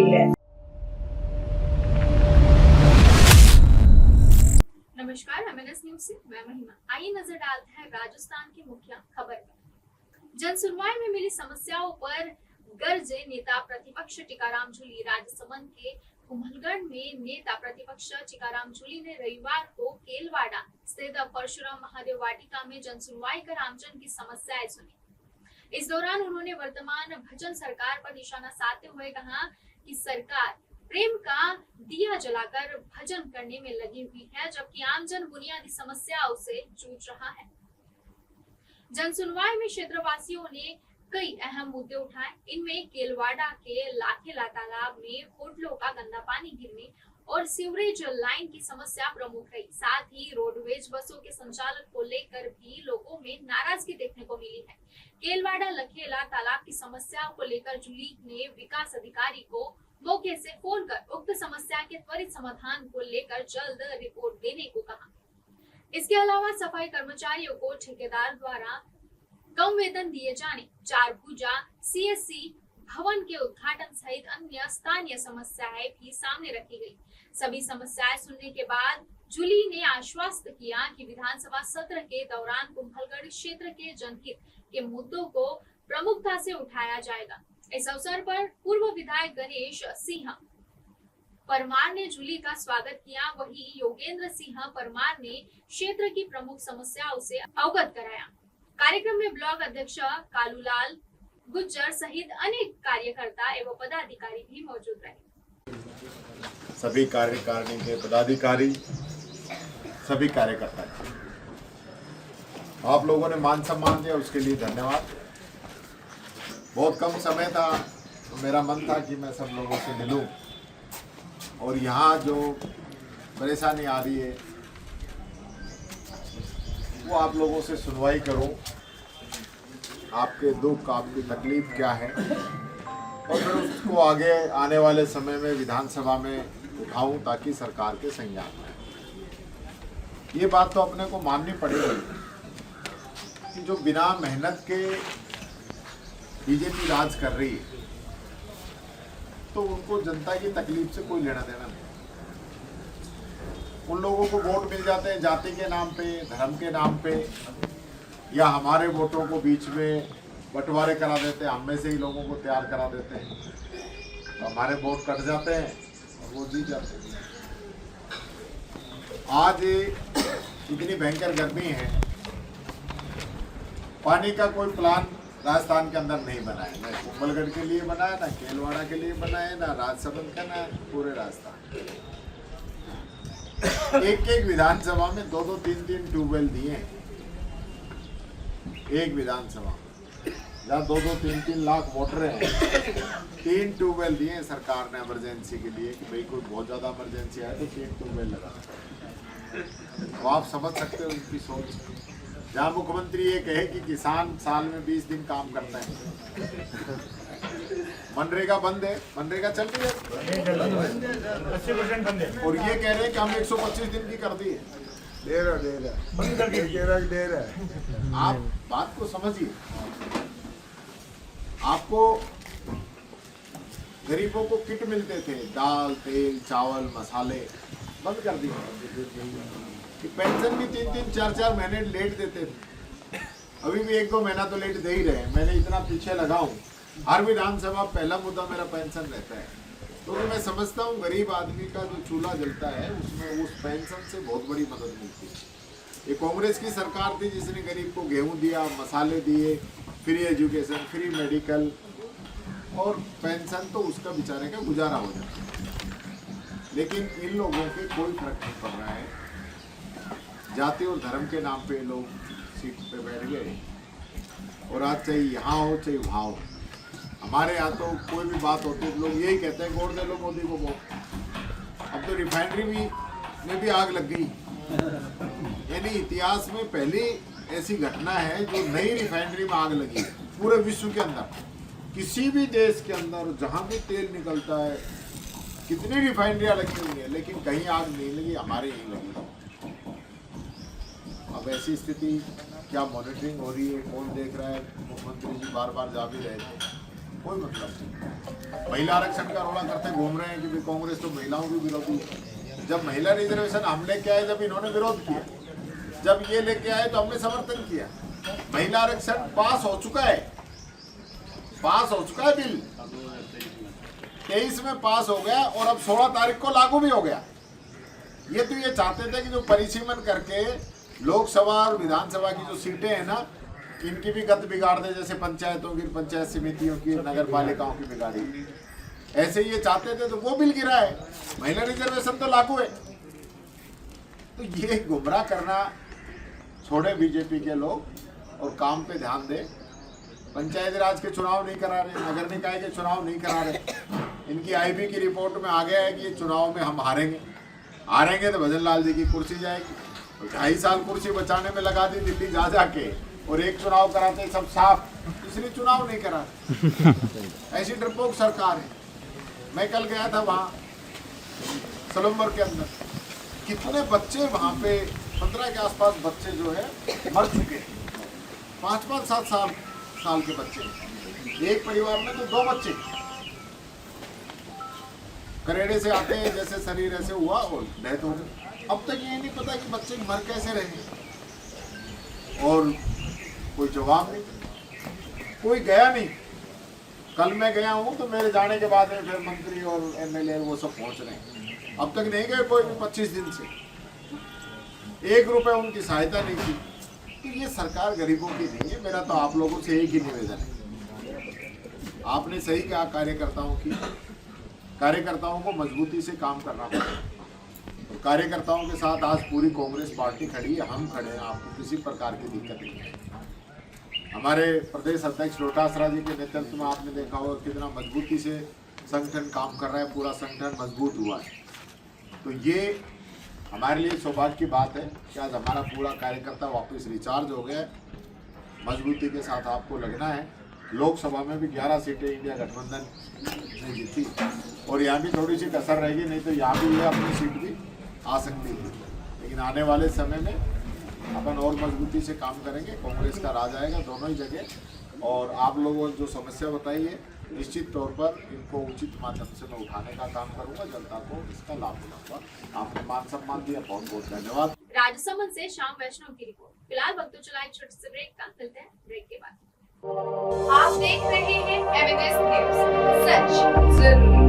गई है। नमस्कार, एमएनएस न्यूज से मैं महिमा। आइए नजर डालते हैं राजस्थान की मुख्य खबर पर। जन सुनवाई में मिली समस्याओं पर गरजे नेता प्रतिपक्ष टीकाराम जूली। राजसमंद के कुम्भलगढ़ में नेता प्रतिपक्ष टीकाराम जूली ने रविवार को केलवाड़ा स्थित परशुराम महादेव वाटिका में जन सुनवाई कर आमजन की समस्याएं सुनी। इस दौरान उन्होंने वर्तमान भजन सरकार पर निशाना साधते हुए कहा कि सरकार प्रेम का दिया जलाकर भजन करने में लगी हुई है, जबकि आमजन बुनियादी समस्याओं से जूझ रहा है। जन सुनवाई में क्षेत्रवासियों ने कई अहम मुद्दे उठाए। इनमें केलवाड़ा के लाखेला तालाब में होटलों का गंदा पानी गिरने और सीवरेज लाइन की समस्या प्रमुख रही। साथ ही रोडवेज बसों के संचालन को लेकर भी लोगों में नाराजगी देखने को मिली है। केलवाड़ा लखेला तालाब की समस्या को लेकर जूली ने विकास अधिकारी को मौके से फोन कर उक्त समस्या के त्वरित समाधान को लेकर जल्द रिपोर्ट देने को कहा। इसके अलावा सफाई कर्मचारियों को ठेकेदार द्वारा कम वेतन दिए जाने, चार भुजा सीएससी भवन के उद्घाटन सहित अन्य स्थानीय समस्याएं भी सामने रखी गई। सभी समस्याएं सुनने के बाद जूली ने आश्वस्त किया कि विधानसभा सत्र के दौरान कुम्भलगढ़ क्षेत्र के जनहित के मुद्दों को प्रमुखता से उठाया जाएगा। इस अवसर पर पूर्व विधायक गणेश सिंह परमार ने जूली का स्वागत किया। वहीं योगेंद्र सिंह परमार ने क्षेत्र की प्रमुख समस्याओं से अवगत कराया। कार्यक्रम में ब्लॉक अध्यक्ष कालूलाल गुज्जर सहित अनेक कार्यकर्ता एवं पदाधिकारी भी मौजूद रहे। सभी कार्यकारिणी के पदाधिकारी, सभी कार्यकर्ता, आप लोगों ने मान सम्मान दिया, उसके लिए धन्यवाद। बहुत कम समय था, तो मेरा मन था कि मैं सब लोगों से मिलूं और यहाँ जो परेशानी आ रही है वो आप लोगों से सुनवाई करूं, आपके दुख, आपकी तकलीफ क्या है, और फिर उसको आगे आने वाले समय में विधानसभा में उठाऊं ताकि सरकार के संज्ञान में आए। ये बात तो अपने को माननी पड़ेगी कि जो बिना मेहनत के बीजेपी राज कर रही है तो उनको जनता की तकलीफ से कोई लेना देना नहीं। उन लोगों को वोट मिल जाते हैं जाति के नाम पे, धर्म के नाम पे, या हमारे वोटों को बीच में बंटवारे करा देते हैं, हम में से ही लोगों को तैयार करा देते हैं, तो हमारे वोट कट जाते हैं और वो जीत जाते हैं। आज इतनी भयंकर गर्मी है, पानी का कोई प्लान राजस्थान के अंदर नहीं बना है, ना कुम्भलगढ़ के लिए बना है, ना केलवाड़ा के लिए बना है, ना राजसमंद का, ना पूरे राजस्थान। एक एक विधानसभा में 2-2, 3-3 ट्यूबवेल दिए हैं। एक विधानसभा जहाँ 2-2, 3-3 लाख वोटर हैं, 3 ट्यूबवेल दिए हैं सरकार ने इमरजेंसी के लिए कि भाई कोई बहुत ज़्यादा इमरजेंसी है तो 3 ट्यूबवेल लगा। तो आप समझ सकते हो उनकी सोच। जहाँ मुख्यमंत्री ये कहे कि किसान साल में 20 दिन काम करता है, मनरेगा बंद है, मनरेगा चल रही है 80% बंद है, और ये कह रहे हैं कि हम 125 दिन की कर दी है। दे रहा। आप बात को समझिए। आपको गरीबों को किट मिलते थे, दाल, तेल, चावल, मसाले, बंद कर दिए। कि पेंशन भी 3-3, 4-4 महीने लेट देते थे, अभी भी 1-2 महीना तो लेट दे ही रहे हैं। मैंने इतना पीछे लगा हूँ, हर विधानसभा पहला मुद्दा मेरा पेंशन रहता है, तो मैं समझता हूँ गरीब आदमी का जो चूल्हा जलता है उसमें उस पेंशन से बहुत बड़ी मदद मिलती है। ये कांग्रेस की सरकार थी जिसने गरीब को गेहूँ दिया, मसाले दिए, फ्री एजुकेशन, फ्री मेडिकल और पेंशन, तो उसका बेचारे का गुजारा हो जाता है। लेकिन इन लोगों के कोई फर्क नहीं पड़ रहा है। जाति और धर्म के नाम पे लोग सीट पे बैठ गए और आज चाहे यहाँ हो चाहे वहाँ हो, हमारे यहाँ तो कोई भी बात होती है लोग यही कहते हैं वोट दे लो मोदी को वोट। अब तो रिफाइनरी में भी आग लग गई, यानी इतिहास में पहली ऐसी घटना है जो नई रिफाइनरी में आग लगी पूरे विश्व के अंदर। किसी भी देश के अंदर जहाँ भी तेल निकलता है, कितनी रिफाइनरियाँ लगी हुई है, लेकिन कहीं आग नहीं लगी, हमारे यहीं लगी। अब ऐसी स्थिति, क्या मॉनिटरिंग हो रही है, कौन देख रहा है? मुख्यमंत्री जी बार बार जा भी रहे थे, कोई मतलब नहीं। महिला आरक्षण का रोड़ा करते घूम रहे हैं कि भाई कांग्रेस तो महिलाओं की विरोधी है। जब महिला रिजर्वेशन हम लेके आए जब इन्होंने विरोध किया, जब ये लेके आए तो हमने समर्थन किया। महिला आरक्षण पास हो चुका है, पास हो चुका है बिल 23 में पास हो गया और अब 16 तारीख को लागू भी हो गया। ये तो ये चाहते थे कि जो परिसीमन करके लोकसभा और विधानसभा की जो सीटें हैं ना, इनकी भी गति बिगाड़ दे, जैसे पंचायतों की, पंचायत समितियों की, नगर पालिकाओं की बिगाड़ी, ऐसे ये चाहते थे। तो वो बिल गिरा है, महिला रिजर्वेशन तो लागू है। तो ये गुमराह करना छोड़े बीजेपी के लोग और काम पे ध्यान दे। पंचायती राज के चुनाव नहीं करा रहे, नगर निकाय के चुनाव नहीं करा रहे। इनकी आईबी की रिपोर्ट में आ गया है कि ये चुनाव में हम हारेंगे तो भजन लाल जी की कुर्सी जाएगी। 2.5 साल कुर्सी बचाने में लगा दी दिल्ली जा जाके, और एक चुनाव कराते सब साफ, इसलिए चुनाव नहीं करा। ऐसी डरपोक सरकार है। मैं कल गया था वहाँ सलम्बर के अंदर, कितने बच्चे वहाँ पे 15 के आसपास बच्चे जो है मर चुके हैं। 5-5, 7 साल के बच्चे, एक परिवार में तो 2 बच्चे करेड़े से आते हैं, जैसे शरीर ऐसे हुआ और डेथ हो गई। अब तक ये नहीं पता कि बच्चे मर कैसे रहे और कोई जवाब नहीं, कोई गया नहीं। कल मैं गया हूँ तो मेरे जाने के बाद में फिर मंत्री और एमएलए वो सब पहुँच रहे हैं। अब तक नहीं गए कोई भी 25 दिन से, 1 रुपए उनकी सहायता नहीं की। तो ये सरकार गरीबों की नहीं है। मेरा तो आप लोगों से एक ही निवेदन है, आपने सही कहा, कार्यकर्ताओं को मजबूती से काम करना पड़ेगा। कार्यकर्ताओं के साथ आज पूरी कांग्रेस पार्टी खड़ी है, हम खड़े हैं, आपको किसी प्रकार की दिक्कत नहीं है। हमारे प्रदेश अध्यक्ष डोटासरा जी के नेतृत्व में आपने देखा होगा कितना मजबूती से संगठन काम कर रहा है, पूरा संगठन मजबूत हुआ है। तो ये हमारे लिए सौभाग्य की बात है कि आज हमारा पूरा कार्यकर्ता वापस रिचार्ज हो गया। मजबूती के साथ आपको लगना है। लोकसभा में भी 11 सीटें इंडिया गठबंधन ने जीती और यहाँ भी थोड़ी सी कसर रहेगी, नहीं तो यहाँ भी ये अपनी सीट भी आ सकती है। लेकिन आने वाले समय में अपन और मजबूती से काम करेंगे, कांग्रेस का राज आएगा दोनों ही जगह। और आप लोगों ने जो समस्या बताई है, निश्चित तौर पर इनको उचित माध्यम से मैं उठाने का काम करूंगा, जनता को इसका लाभ दिलाऊंगा। आपने मान सम्मान दिया, बहुत बहुत धन्यवाद। राजसमंद से श्याम वैष्णव की रिपोर्ट। फिलहाल वक्त तो चला एक छोटे से ब्रेक का, मिलते हैं ब्रेक के बाद। आप देख रहे हैं एमएनएस न्यूज, सच जरूर।